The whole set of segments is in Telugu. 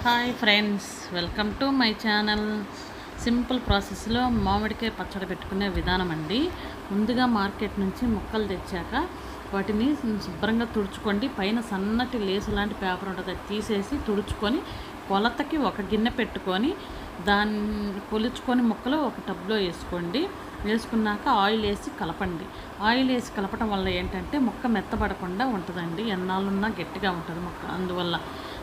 Hi friends, welcome to my channel. Simple ప్రాసెస్లో మామిడికాయ పచ్చడి పెట్టుకునే విధానం అండి. ముందుగా మార్కెట్ నుంచి ముక్కలు తెచ్చాక వాటిని శుభ్రంగా తుడుచుకోండి. పైన సన్నటి లేసు లాంటి పేపర్ ఉంటుంది, అది తీసేసి తుడుచుకొని కొలతకి ఒక గిన్నె పెట్టుకొని దాన్ని కొలుచుకొని ముక్కలు ఒక టబ్లో వేసుకోండి. వేసుకున్నాక ఆయిల్ వేసి కలపండి. ఆయిల్ వేసి కలపడం వల్ల ఏంటంటే ముక్క మెత్తబడకుండా ఉంటుందండి, ఎన్నాళ్ళున్నా గట్టిగా ఉంటుంది ముక్క. అందువల్ల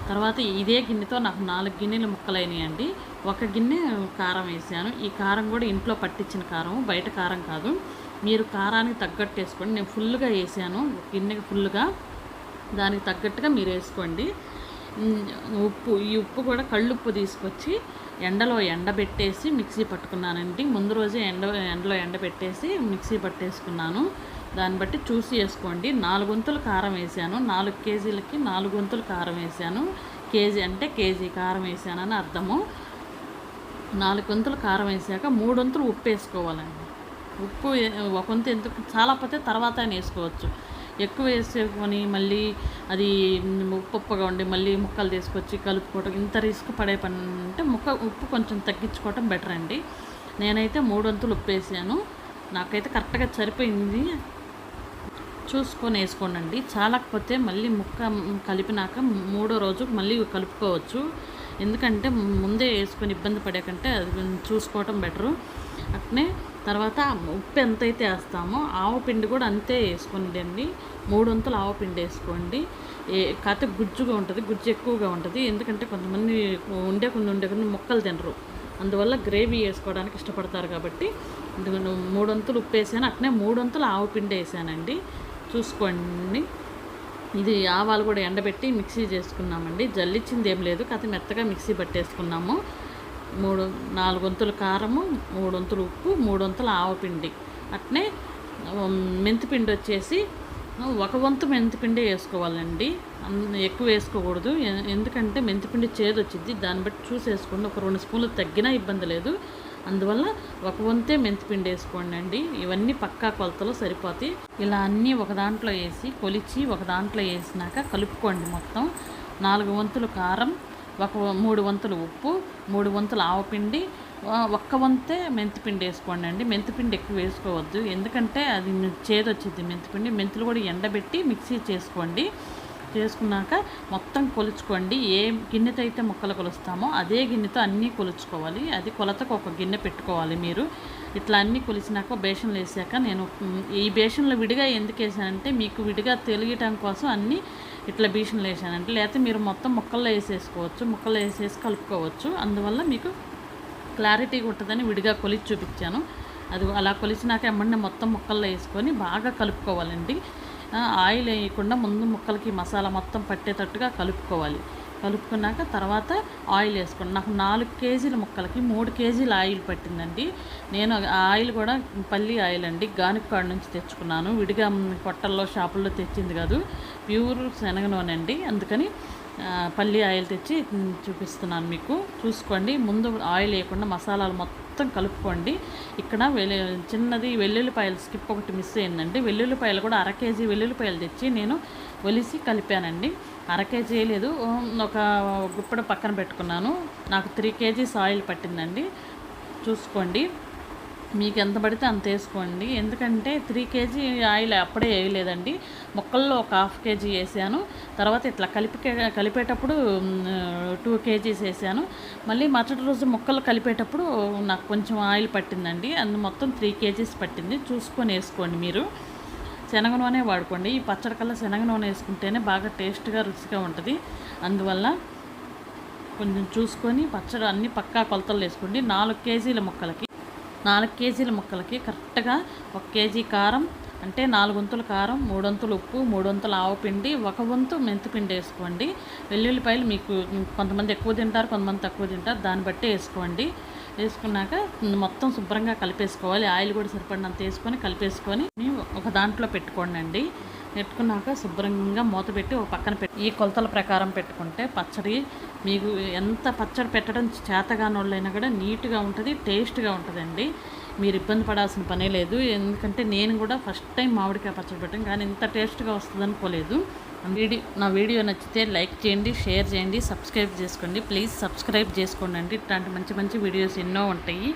తర్వాత ఇదే గిన్నెతో నాకు 4 గిన్నెలు ముక్కలు అయినాయండి. ఒక గిన్నె కారం వేసాను. ఈ కారం కూడా ఇంట్లో పట్టించిన కారం, బయట కారం కాదు. మీరు కారానికి తగ్గట్టు వేసుకోండి. నేను ఫుల్గా వేసాను, గిన్నెకి ఫుల్గా. దానికి తగ్గట్టుగా మీరు వేసుకోండి. ఈ ఉప్పు కూడా కళ్ళుప్పు తీసుకొచ్చి ఎండలో ఎండబెట్టేసి మిక్సీ పట్టుకున్నానండి. ముందు రోజే ఎండలో ఎండబెట్టేసి మిక్సీ పట్టేసుకున్నాను. దాన్ని బట్టి చూసి వేసుకోండి. 4 వంతులు కారం వేసాను. 4 కేజీలకి 4 వంతులు కారం వేసాను. కేజీ అంటే కేజీ కారం వేసానని అర్థము. 4 వంతులు కారం వేసాక 3 వంతులు ఉప్పు వేసుకోవాలండి. ఉప్పు ఒక వంతు ఎందుకు చాలా పోతే తర్వాత వేసుకోవచ్చు. ఎక్కువ వేసుకొని మళ్ళీ అది ఉప్పుగా ఉండి మళ్ళీ ముక్కలు తీసుకొచ్చి కలుపుకోవడం ఇంత రిస్క్ పడే పని అంటే ఉప్పు కొంచెం తగ్గించుకోవటం బెటర్ అండి. నేనైతే 3 వంతులు ఉప్పు వేసాను. నాకైతే కరెక్ట్గా సరిపోయింది. చూసుకొని వేసుకోండి. చాలకపోతే మళ్ళీ ముక్క కలిపినాక 3వ రోజు మళ్ళీ కలుపుకోవచ్చు. ఎందుకంటే ముందే వేసుకొని ఇబ్బంది పడేకంటే అది చూసుకోవటం బెటరు. అట్నే తర్వాత ఉప్పు ఎంతైతే వేస్తామో ఆవు పిండి కూడా అంతే వేసుకోండి. 3 వంతులు ఆవు పిండి వేసుకోండి. కాకపోతే గుజ్జుగా ఉంటుంది, గుజ్జు ఎక్కువగా ఉంటుంది. ఎందుకంటే కొంతమంది ఉండే కొన్ని ముక్కలు తినరు, అందువల్ల గ్రేవీ వేసుకోవడానికి ఇష్టపడతారు. కాబట్టి 3 వంతులు ఉప్పు వేసాను. అట్నే 3 వంతులు ఆవు పిండి వేసానండి. చూసుకోండి. ఇది ఆవాలు కూడా ఎండబెట్టి మిక్సీ చేసుకున్నామండి. జల్లిచ్చింది ఏం లేదు, కాకపోతే మెత్తగా మిక్సీ పట్టేసుకున్నాము. 4 వంతులు కారము, 3 వంతులు ఉప్పు, 3 వంతులు ఆవపిండి. అట్నే మెంతిపిండి వచ్చేసి 1 వంతు మెంతిపిండి వేసుకోవాలండి. ఎక్కువ వేసుకోకూడదు, ఎందుకంటే మెంతిపిండి చేదు వచ్చింది. దాన్ని బట్టి చూసి వేసుకోండి. ఒక 2 స్పూన్లు తగ్గినా ఇబ్బంది లేదు. అందువల్ల 1 వంతే మెంతిపిండి వేసుకోండి అండి. ఇవన్నీ పక్కా కొలతలో సరిపోతాయి. ఇలా అన్నీ ఒక దాంట్లో వేసి కొలిచి ఒక దాంట్లో వేసినాక కలుపుకోండి. మొత్తం 4 వంతులు కారం, 3 వంతులు ఉప్పు, 3 వంతులు ఆవపిండి, 1 వంతే మెంతిపిండి వేసుకోండి అండి. మెంతిపిండి ఎక్కువ వేసుకోవద్దు, ఎందుకంటే అది చేదు వచ్చింది మెంతిపిండి. మెంతులు కూడా ఎండబెట్టి మిక్సీ చేసుకోండి. చేసుకున్నాక మొత్తం కొలుచుకోండి. ఏ గిన్నెతో అయితే ముక్కలు కొలుస్తామో అదే గిన్నెతో అన్నీ కొలుచుకోవాలి. అది కొలతకు ఒక గిన్నె పెట్టుకోవాలి. మీరు ఇట్లా అన్నీ కొలిచినాక బేషన్లు వేసాక, నేను ఈ బేషన్లో విడిగా ఎందుకు వేసానంటే మీకు విడిగా తెలియటం కోసం అన్నీ ఇట్లా బేషన్లు వేసానంటే, లేకపోతే మీరు మొత్తం ముక్కల్లో వేసేసుకోవచ్చు, ముక్కల్లో వేసేసి కలుపుకోవచ్చు. అందువల్ల మీకు క్లారిటీగా ఉంటుందని విడిగా కొలిచి చూపించాను. అది అలా కొలిచినాక ఎమ్మడిని మొత్తం ముక్కల్లో వేసుకొని బాగా కలుపుకోవాలండి. ఆయిల్ వేయకుండా ముందు ముక్కలకి మసాలా మొత్తం పట్టేటట్టుగా కలుపుకోవాలి. కలుపుకున్నాక తర్వాత ఆయిల్ వేసుకోండి. నాకు 4 కేజీల ముక్కలకి 3 కేజీల ఆయిల్ పట్టిందండి. నేను ఆయిల్ కూడా పల్లి ఆయిల్ అండి, గానుగ నుంచి తెచ్చుకున్నాను. విడిగా పొట్టల్లో షాపుల్లో తెచ్చింది కాదు, ప్యూర్ శనగ నూనె అండి. అందుకని పల్లి ఆయిల్ తెచ్చి చూపిస్తున్నాను మీకు. చూసుకోండి. ముందు ఆయిల్ వేయకుండా మసాలాలు మొత్తం కలుపుకోండి. ఇక్కడ చిన్నది వెల్లుల్లిపాయలు స్కిప్ ఒకటి మిస్ అయిందండి. వెల్లుల్లిపాయలు కూడా 1/2 కేజీ వెల్లుల్లిపాయలు తెచ్చి నేను ఒలిసి కలిపానండి. 1/2 కేజీ లేదు, ఒక గుప్పడు పక్కన పెట్టుకున్నాను. నాకు 3 కేజీస్ ఆయిల్ పట్టిందండి. చూసుకోండి. మీకు ఎంత పడితే అంత వేసుకోండి. ఎందుకంటే 3 కేజీ ఆయిల్ అప్పుడే వేయలేదండి, ముక్కల్లో ఒక 1/2 కేజీ వేసాను. తర్వాత ఇట్లా కలిపేటప్పుడు 2 కేజీస్ వేసాను. మళ్ళీ మరుసటి రోజు ముక్కలు కలిపేటప్పుడు నాకు కొంచెం ఆయిల్ పట్టిందండి. మొత్తం 3 కేజీస్ పట్టింది. చూసుకొని వేసుకోండి. మీరు శనగ నూనె వాడుకోండి. ఈ పచ్చడి కల్లా శనగ నూనె వేసుకుంటేనే బాగా టేస్ట్గా రుచిగా ఉంటుంది. అందువల్ల కొంచెం చూసుకొని పచ్చడి అన్నీ పక్కా కొలతలు వేసుకోండి. 4 కేజీల ముక్కలకి కరెక్ట్గా 1 కేజీ కారం అంటే 4 వంతులు కారం, 3 వంతులు ఉప్పు, 3 వంతులు ఆవపిండి, 1 వంతు మెంతిపిండి వేసుకోండి. వెల్లుల్లిపాయలు మీకు కొంతమంది ఎక్కువ తింటారు, కొంతమంది తక్కువ తింటారు, దాన్ని బట్టి వేసుకోండి. వేసుకున్నాక మొత్తం శుభ్రంగా కలిపేసుకోవాలి. ఆయిల్ కూడా సరిపడినంత వేసుకొని కలిపేసుకొని ఒక దాంట్లో పెట్టుకోండి అండి. పెట్టుకున్నాక శుభ్రంగా మూత పెట్టి ఒక పక్కన ఈ కొలతల ప్రకారం పెట్టుకుంటే పచ్చడి మీకు ఎంత పచ్చడి పెట్టడం చేతగాని వాళ్ళైనా కూడా నీట్గా ఉంటుంది, టేస్ట్గా ఉంటుందండి. మీరు ఇబ్బంది పడాల్సిన పనే లేదు. ఎందుకంటే నేను కూడా ఫస్ట్ టైం మామిడికాయ పచ్చడి పెట్టాను, కానీ ఇంత టేస్ట్గా వస్తుంది అనుకోలేదు. నా వీడియో నచ్చితే లైక్ చేయండి, షేర్ చేయండి, సబ్స్క్రైబ్ చేసుకోండి. ప్లీజ్ సబ్స్క్రైబ్ చేసుకోండి. ఇట్లాంటి మంచి మంచి వీడియోస్ ఎన్నో ఉంటాయి.